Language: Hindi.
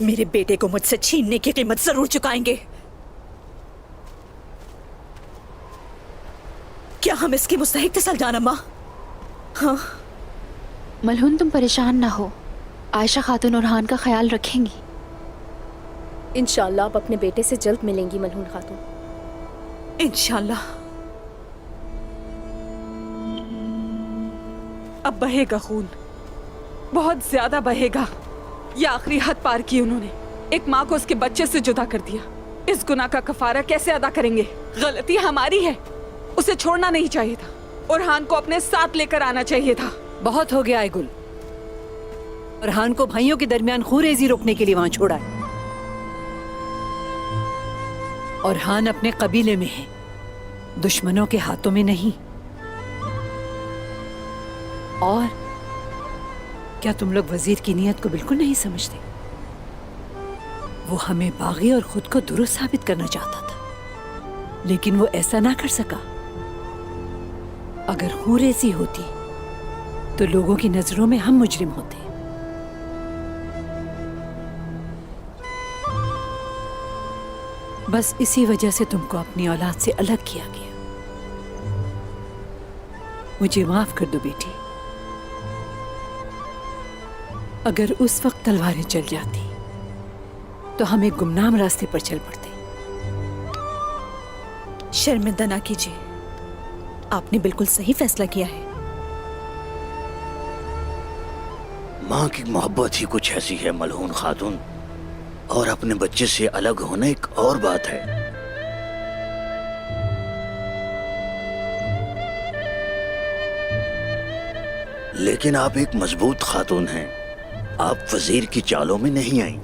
मेरे बेटे को मुझसे छीनने की कीमत जरूर चुकाएंगे। क्या हम इसकी मुस्तहिक थे सल्जान अम्मा? हाँ। मलहून तुम परेशान ना हो, आयशा खातून ओरहान का ख्याल रखेंगी। इंशाल्लाह आप अपने बेटे से जल्द मिलेंगी मलहून खातून। इंशाल्लाह। अब बहेगा खून, बहुत ज्यादा बहेगा। ये आखिरी हद पार की उन्होंने। एक माँ को उसके बच्चे से जुदा कर दिया। इस गुनाह का कफारा कैसे अदा करेंगे? गलती हमारी है, उसे छोड़ना नहीं चाहिए था। ओरहान को अपने साथ लेकर आना चाहिए था। बहुत हो गया है गुल। ओरहान को भाइयों के दरमियान खूरेजी रोकने के लिए वहां छोड़ा है। ओरहान अपने कबीले में है, दुश्मनों के हाथों में नहीं। और क्या तुम लोग वजीर की नीयत को बिल्कुल नहीं समझते? वो हमें बागी और खुद को दुरुस्त साबित करना चाहता था, लेकिन वो ऐसा ना कर सका। अगर खूरेजी होती तो लोगों की नजरों में हम मुजरिम होते। बस इसी वजह से तुमको अपनी औलाद से अलग किया गया। मुझे माफ कर दो बेटी। अगर उस वक्त तलवारें चल जाती तो हम एक गुमनाम रास्ते पर चल पड़ते। शर्मिंदा ना कीजिए, आपने बिल्कुल सही फैसला किया है। माँ की मोहब्बत ही कुछ ऐसी है मलहून खातून, और अपने बच्चे से अलग होना एक और बात है। लेकिन आप एक मजबूत खातून हैं, आप वजीर की चालों में नहीं आई।